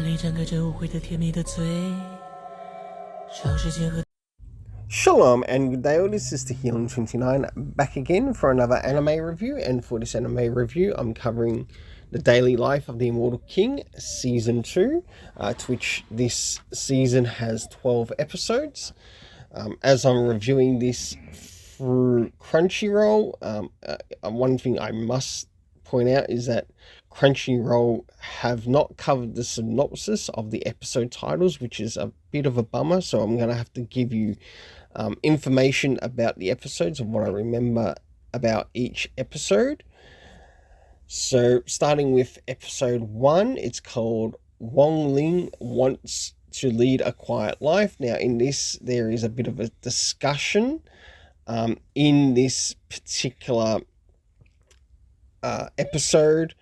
里张开着无悔的甜蜜的嘴，长时间和 Shalom and good day, all. This is the Healing29 back again for another anime review, and for this anime review I'm covering The Daily Life of the Immortal King Season 2, to which this season has 12 episodes. As I'm reviewing this through Crunchyroll, one thing I must point out is that Crunchyroll have not covered the synopsis of the episode titles, which is a bit of a bummer, so I'm going to have to give you information about the episodes and what I remember about each episode. So starting with episode 1, it's called Wong Ling Wants to Lead a Quiet Life. Now in this there is a bit of a discussion in this particular episode,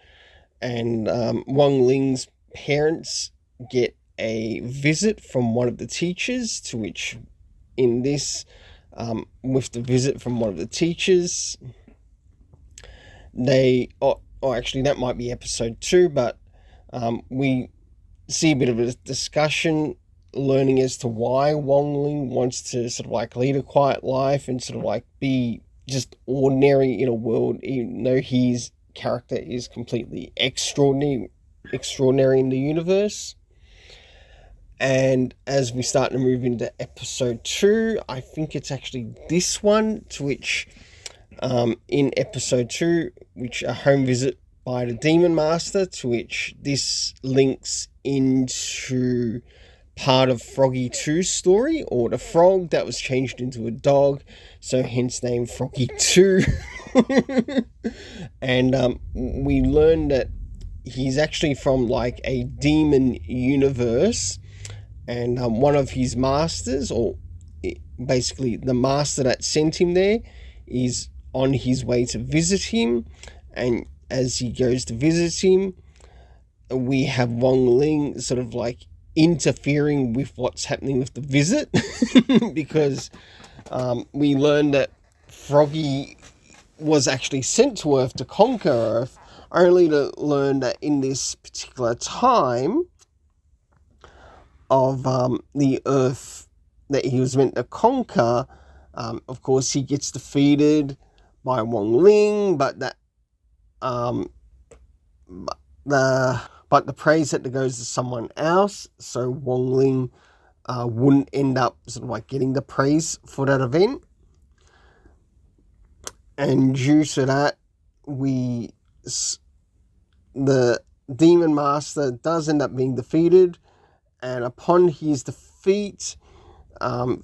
and Wong Ling's parents get a visit from one of the teachers, to which in this, with the visit from one of the teachers, actually that might be episode 2, but we see a bit of a discussion learning as to why Wong Ling wants to sort of like lead a quiet life and sort of like be just ordinary in a world, even though his character is completely extraordinary in the universe. And as we start to move into episode 2, I think it's actually this one, to which in episode 2, which a home visit by the Demon Master, to which this links into part of Froggy 2's story, or the frog that was changed into a dog, so hence name Froggy 2. And we learn that he's actually from like a demon universe, and one of his masters, or basically the master that sent him there, is on his way to visit him. And as he goes to visit him, we have Wong Ling sort of like interfering with what's happening with the visit because we learn that Froggy was actually sent to Earth to conquer Earth, only to learn that in this particular time of the Earth that he was meant to conquer, of course he gets defeated by Wong Ling, but the praise that goes to someone else, so Wong Ling wouldn't end up sort of like getting the praise for that event. And due to that, the Demon Master does end up being defeated, and upon his defeat,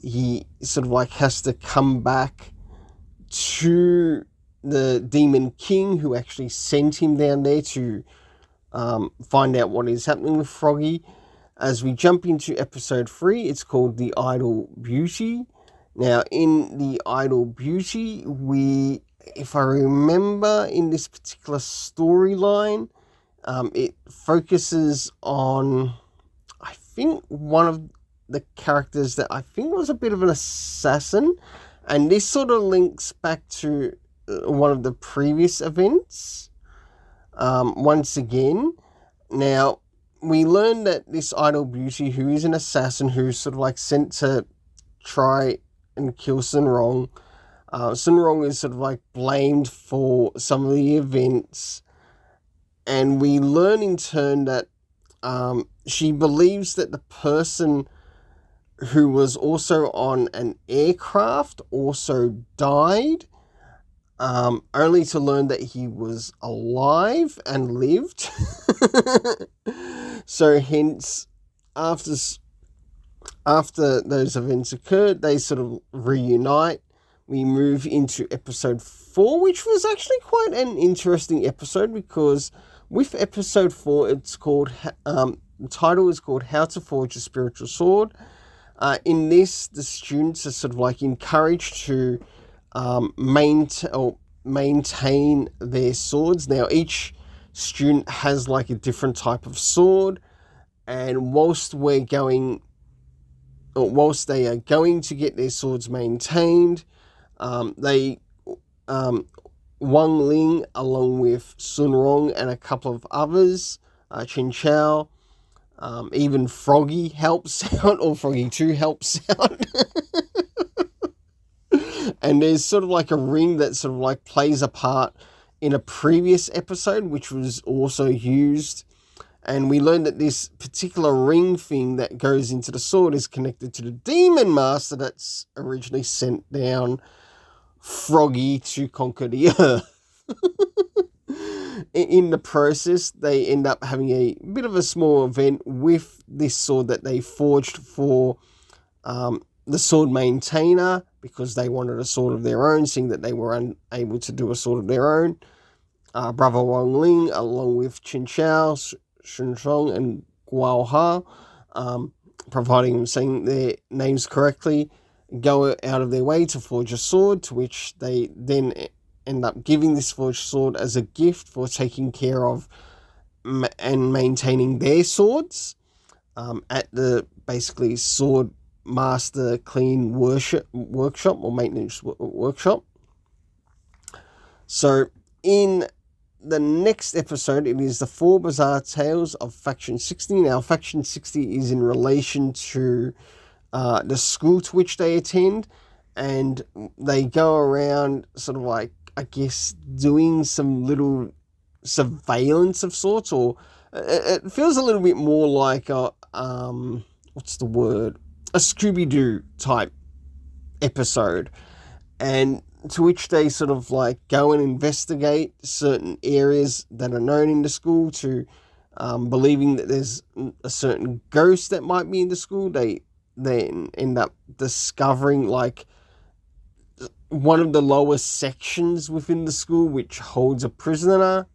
he sort of like has to come back to the Demon King, who actually sent him down there to find out what is happening with Froggy. As we jump into episode 3, it's called The Idle Beauty. Now, in The Idle Beauty, if I remember, in this particular storyline, it focuses on, I think, one of the characters that I think was a bit of an assassin, and this sort of links back to one of the previous events once again. Now, we learn that this Idle Beauty, who is an assassin who's sort of like sent to try and kill Sun Rong, Sun Rong is sort of like blamed for some of the events, and we learn in turn that she believes that the person who was also on an aircraft also died, only to learn that he was alive and lived. So hence, after those events occurred, they sort of reunite. We move into episode 4, which was actually quite an interesting episode, because with episode 4, it's called, the title is called How to Forge a Spiritual Sword. In this, the students are sort of like encouraged to maintain their swords. Now, each student has like a different type of sword, and whilst they are going to get their swords maintained, Wang Ling, along with Sun Rong and a couple of others, Chen Chao, Even Froggy helps out, or Froggy 2 helps out. And there's sort of like a ring that sort of like plays a part in a previous episode, which was also used. And we learned that this particular ring thing that goes into the sword is connected to the Demon Master that's originally sent down Froggy to conquer the Earth. In the process, they end up having a bit of a small event with this sword that they forged for the sword maintainer, because they wanted a sword of their own, seeing that they were unable to do a sword of their own. Brother Wang Ling, along with Qin Chao, Shun Chong, and Guo Ha, providing them saying their names correctly, go out of their way to forge a sword, to which they then end up giving this forged sword as a gift for taking care of and maintaining their swords at the basically sword master clean workshop or maintenance workshop. So in the next episode, it is the 4 bizarre tales of Faction 60. Now, Faction 60 is in relation to the school to which they attend, and they go around sort of like, I guess, doing some little surveillance of sorts, or it feels a little bit more like a Scooby-Doo type episode, and to which they sort of like go and investigate certain areas that are known in the school, to believing that there's a certain ghost that might be in the school. They then end up discovering like one of the lower sections within the school which holds a prisoner.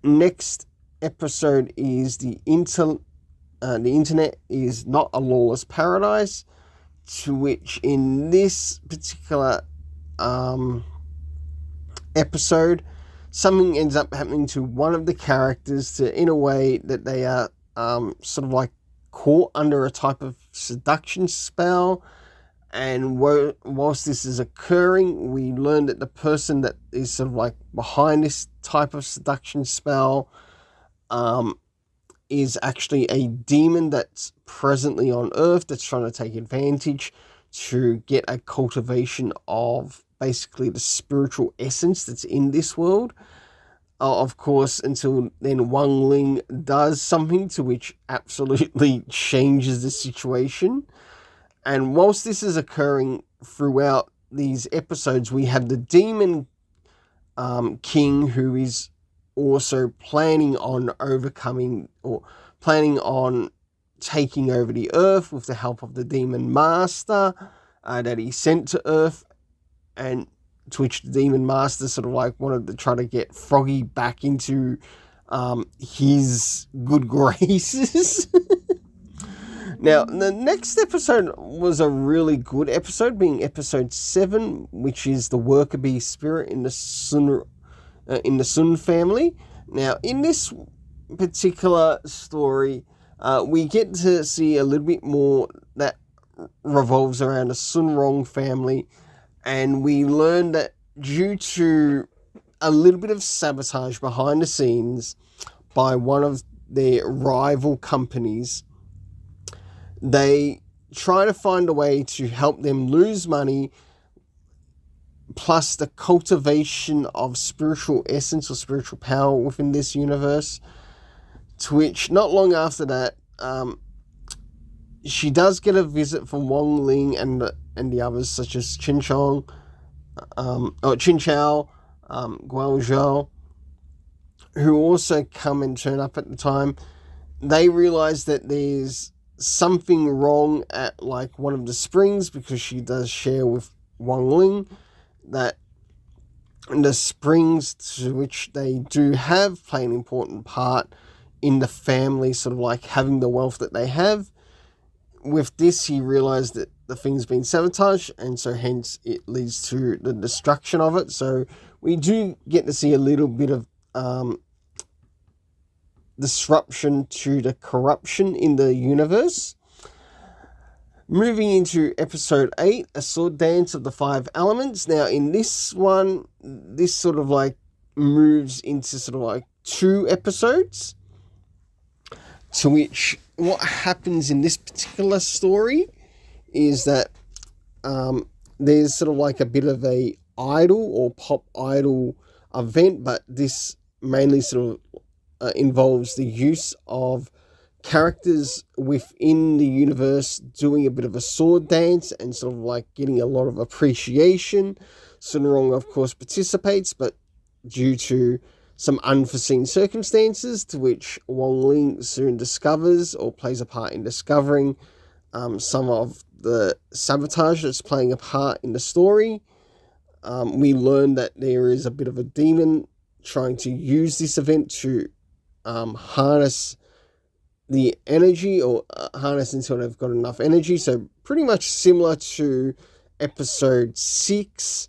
Next episode is the internet is not a lawless paradise, to which in this particular episode, something ends up happening to one of the characters in a way that they are sort of like caught under a type of seduction spell. And whilst this is occurring, we learn that the person that is sort of like behind this type of seduction spell is actually a demon that's presently on Earth, that's trying to take advantage to get a cultivation of basically the spiritual essence that's in this world. Of course, until then Wang Ling does something to which absolutely changes the situation. And whilst this is occurring throughout these episodes, we have the Demon King, who is also planning on overcoming, or planning on taking over the Earth with the help of the Demon Master that he sent to Earth, and to which the Demon Master sort of like wanted to try to get Froggy back into his good graces. Now, the next episode was a really good episode, being episode 7, which is the worker bee spirit in the Sun family. Now, in this particular story, we get to see a little bit more that revolves around the Sun Rong family, and we learn that due to a little bit of sabotage behind the scenes by one of their rival companies, they try to find a way to help them lose money, plus the cultivation of spiritual essence or spiritual power within this universe, to which not long after that, she does get a visit from Wang Ling and the others, such as Qin Chao, Guo Zhao, who also come and turn up at the time. They realize that there's something wrong at like one of the springs, because she does share with Wang Ling that the springs to which they do have play an important part in the family, sort of like having the wealth that they have. With this, he realized that the thing's been sabotaged, and so hence it leads to the destruction of it. So we do get to see a little bit of disruption to the corruption in the universe. Moving into episode 8, A Sword Dance of the 5 Elements. Now, in this one, this sort of like moves into sort of like 2 episodes. To which, what happens in this particular story is that there's sort of like a bit of a idol or pop idol event, but this mainly sort of involves the use of characters within the universe doing a bit of a sword dance and sort of like getting a lot of appreciation. Sun Rong, of course, participates, but due to some unforeseen circumstances, to which Wong Ling soon discovers or plays a part in discovering some of the sabotage that's playing a part in the story. We learn that there is a bit of a demon trying to use this event to harness the energy, or harness until they've got enough energy. So pretty much similar to episode 6,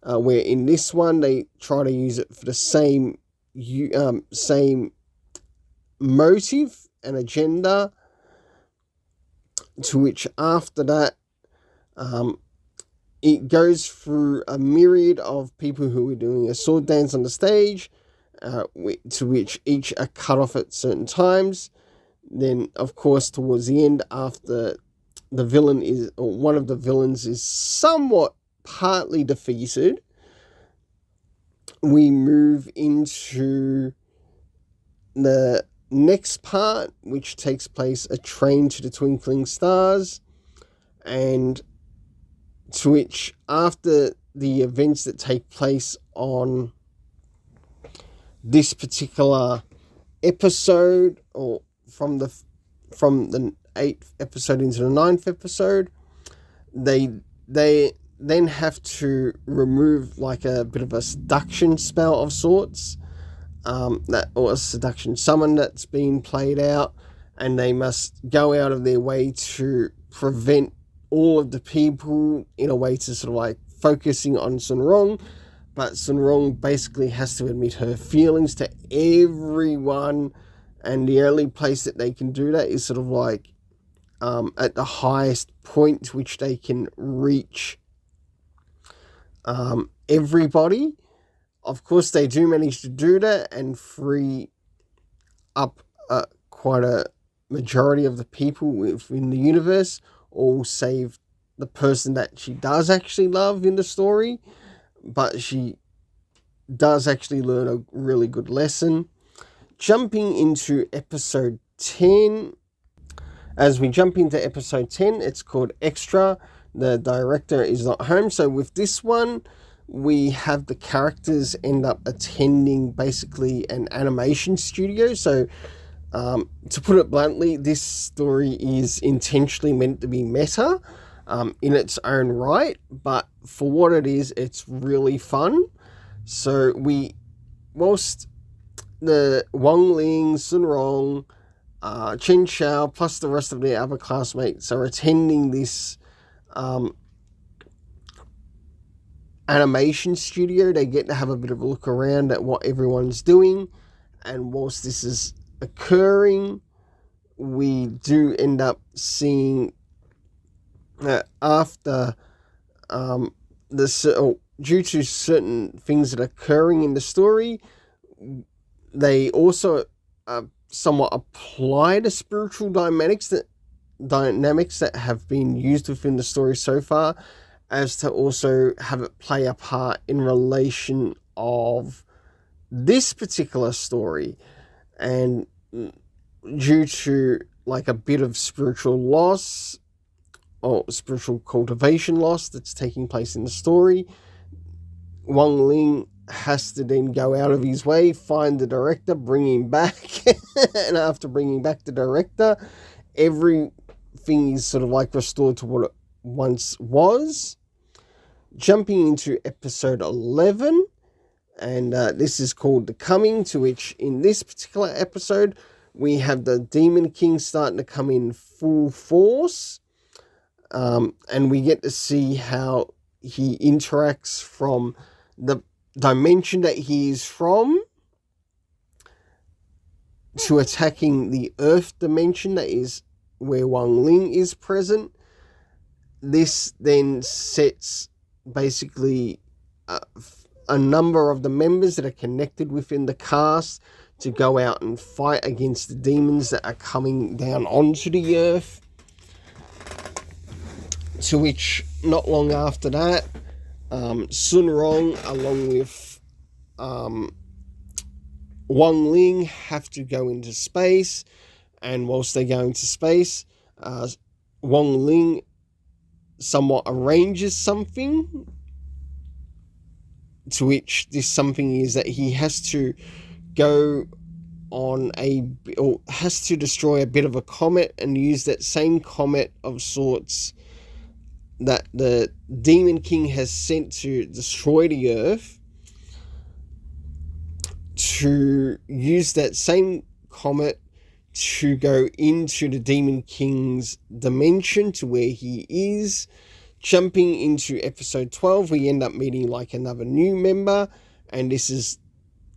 where in this one they try to use it for the same motive and agenda, to which after that it goes through a myriad of people who are doing a sword dance on the stage, to which each are cut off at certain times. Then, of course, towards the end, after the villain is, or one of the villains is somewhat partly defeated, we move into the next part, which takes place a train to the Twinkling Stars, and to which, after the events that take place on this particular episode, or from the 8th episode into the 9th episode, they then have to remove like a bit of a seduction spell of sorts, or a seduction summon that's been played out, and they must go out of their way to prevent all of the people, in a way to sort of like focusing on Sun Rong. But Sun Rong basically has to admit her feelings to everyone, and the only place that they can do that is sort of like at the highest point which they can reach everybody. Of course, they do manage to do that and free up quite a majority of the people within the universe, all save the person that she does actually love in the story. But she does actually learn a really good lesson. Jumping into episode 10. As we jump into episode 10, it's called Extra. The director is not home. So with this one, we have the characters end up attending basically an animation studio. So to put it bluntly, this story is intentionally meant to be meta in its own right. But for what it is, it's really fun. So whilst the Wong Ling, Sun Rong, Chen Xiao, plus the rest of their other classmates are attending this animation studio, they get to have a bit of a look around at what everyone's doing. And whilst this is occurring, we do end up seeing that after due to certain things that are occurring in the story, they also somewhat apply the spiritual dynamics that have been used within the story so far, as to also have it play a part in relation of this particular story. And due to like a bit of spiritual loss or spiritual cultivation loss that's taking place in the story, Wong Ling has to then go out of his way, find the director, bring him back, and after bringing back the director, everything is sort of like restored to what it once was. Jumping into episode 11, and this is called The Coming, to which in this particular episode we have the Demon King starting to come in full force, and we get to see how he interacts from the dimension that he is from to attacking the Earth dimension that is where Wong Ling is present. This then sets basically a number of the members that are connected within the cast to go out and fight against the demons that are coming down onto the earth. To which, not long after that, Sun Rong, along with Wang Ling, have to go into space. And whilst they go into space, Wang Ling somewhat arranges something, to which this something is that he has to go on has to destroy a bit of a comet and use that same comet of sorts that the Demon King has sent to destroy the Earth, to use that same comet to go into the Demon King's dimension to where he is. Jumping into episode 12, we end up meeting like another new member, and this is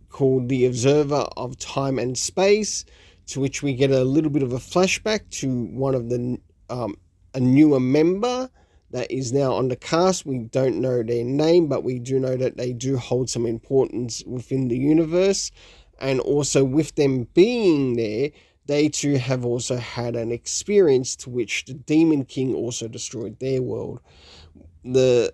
called the Observer of Time and Space, to which we get a little bit of a flashback to one of the a newer member that is now on the cast. We don't know their name, but we do know that they do hold some importance within the universe. And also with them being there, they too have also had an experience to which the Demon King also destroyed their world. The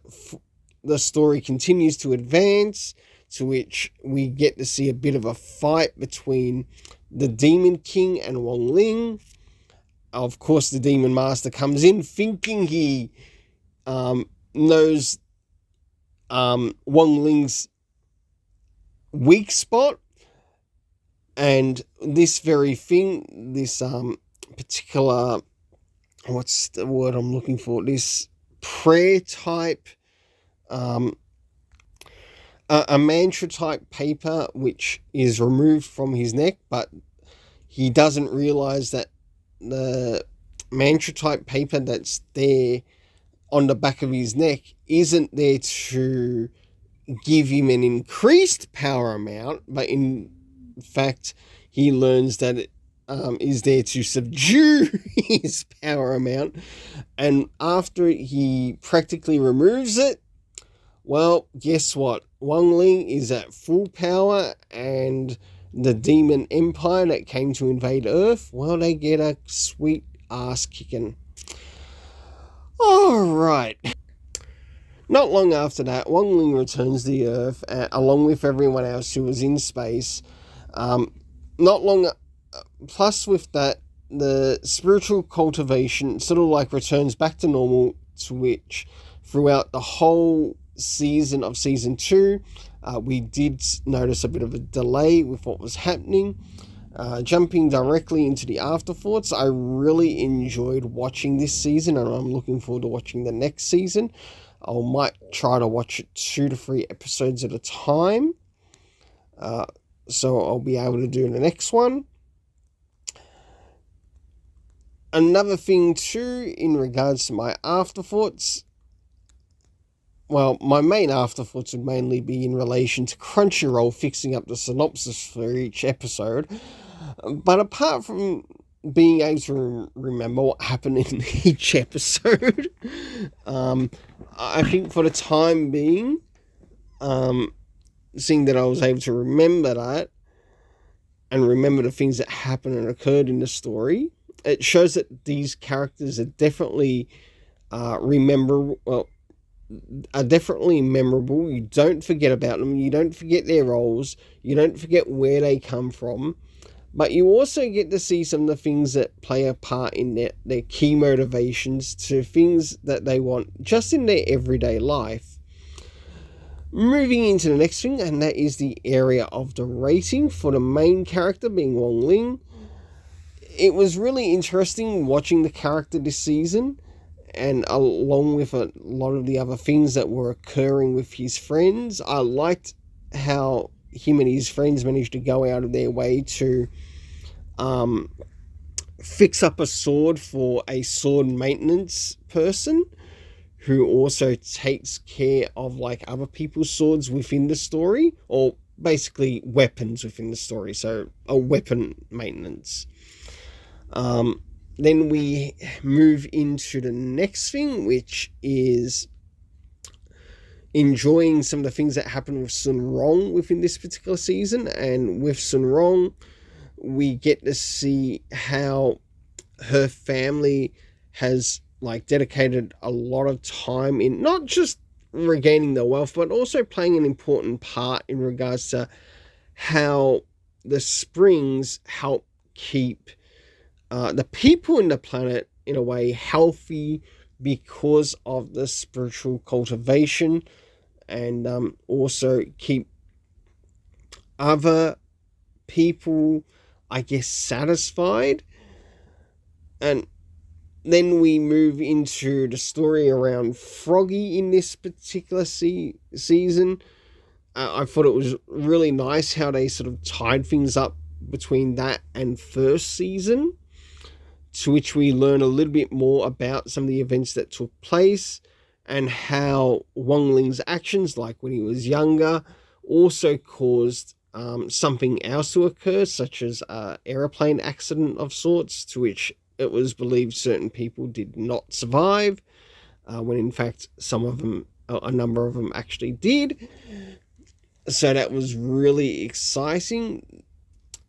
story continues to advance, to which we get to see a bit of a fight between the Demon King and Wang Ling. Of course, the Demon Master comes in thinking he knows Wang Ling's weak spot. And this very thing, this particular, what's the word I'm looking for? This prayer type, a mantra type paper, which is removed from his neck, but he doesn't realize that the mantra type paper that's there on the back of his neck isn't there to give him an increased power amount, but in fact, he learns that it is there to subdue his power amount. And after he practically removes it, well, guess what? Wang Ling is at full power, and the Demon Empire that came to invade Earth, well, they get a sweet ass kicking. All right. Not long after that, Wang Ling returns to the Earth, along with everyone else who was in space. Plus with that, the spiritual cultivation sort of like returns back to normal, to which throughout the whole season of season 2, we did notice a bit of a delay with what was happening. Jumping directly into the afterthoughts, I really enjoyed watching this season, and I'm looking forward to watching the next season. I might try to watch it 2 to 3 episodes at a time. So I'll be able to do the next one. Another thing too, in regards to my afterthoughts, well, my main afterthoughts would mainly be in relation to Crunchyroll fixing up the synopsis for each episode. But apart from being able to remember what happened in each episode, I think for the time being, seeing that I was able to remember that and remember the things that happened and occurred in the story, it shows that these characters are definitely memorable. You don't forget about them. You don't forget their roles. You don't forget where they come from. But you also get to see some of the things that play a part in their key motivations to things that they want just in their everyday life. Moving into the next thing, and that is the area of the rating for the main character being Wang Ling. It was really interesting watching the character this season, and along with a lot of the other things that were occurring with his friends. I liked how him and his friends managed to go out of their way to fix up a sword for a sword maintenance person who also takes care of like other people's swords within the story, or basically weapons within the story, so a weapon maintenance. Then we move into the next thing, which is enjoying some of the things that happen with Sun Rong within this particular season. And with Sun Rong, we get to see how her family has like dedicated a lot of time in not just regaining their wealth, but also playing an important part in regards to how the springs help keep the people in the planet in a way healthy because of the spiritual cultivation, and also keep other people, I guess, satisfied. And then we move into the story around Froggy in this particular season. I thought it was really nice how they sort of tied things up between that and first season, to which we learn a little bit more about some of the events that took place and how Wong Ling's actions, like when he was younger, also caused something else to occur, such as an aeroplane accident of sorts, to which it was believed certain people did not survive, when in fact some of them, a number of them actually did. So that was really exciting.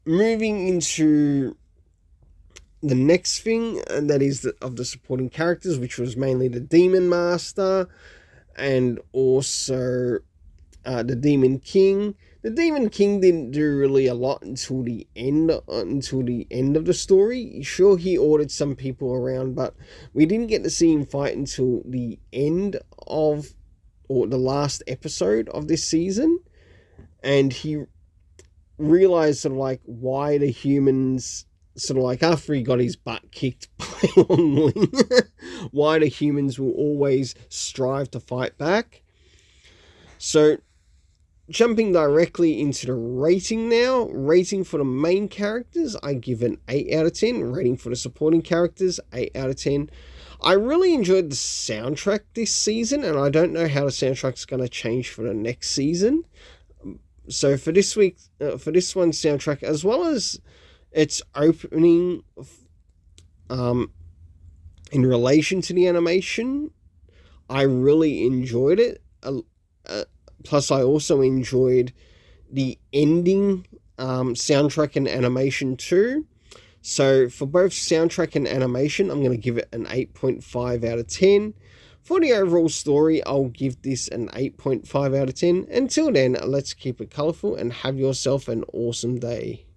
Moving into the next thing, and that is of the supporting characters, which was mainly the Demon Master and also the Demon King. The Demon King didn't do really a lot until the end of the story. Sure, he ordered some people around, but we didn't get to see him fight until the end of, or the last episode of this season. And he realized sort of like why the humans, sort of like after he got his butt kicked by Wong Ling, why the humans will always strive to fight back. So jumping directly into the rating now. Rating for the main characters, I give an 8 out of 10. Rating for the supporting characters, 8 out of 10. I really enjoyed the soundtrack this season, and I don't know how the soundtrack's going to change for the next season. So for this week, for this one's soundtrack, as well as its opening in relation to the animation, I really enjoyed it. Plus, I also enjoyed the ending soundtrack and animation too. So for both soundtrack and animation, I'm going to give it an 8.5 out of 10. For the overall story, I'll give this an 8.5 out of 10. Until then, let's keep it colourful and have yourself an awesome day.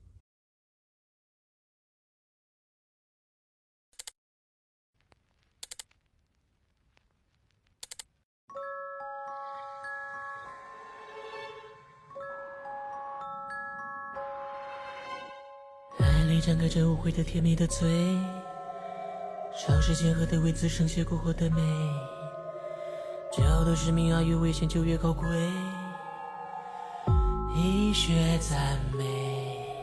张开着无悔的甜蜜的嘴，尝试结合的为自生结过火的美，角度是明啊越危险就越高贵，医学赞美，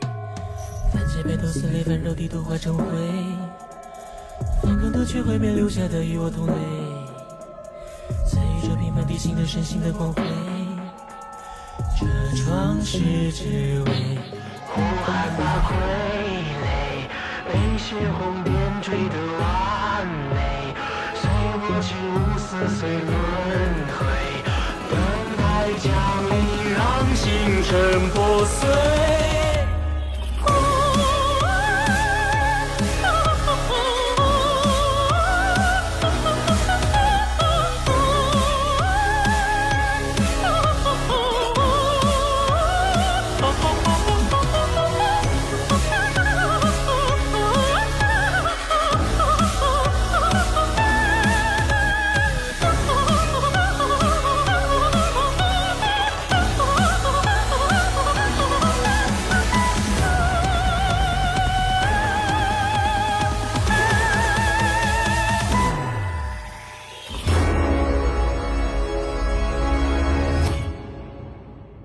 番茄贝头撕裂般肉地都化成灰，反抗的却会被留下的与我同类，赐予这平凡地形的身心的光辉，这创世之味呼唤那傀儡，被血红点缀的完美，随我去无死随轮回，等待降临让星辰破碎。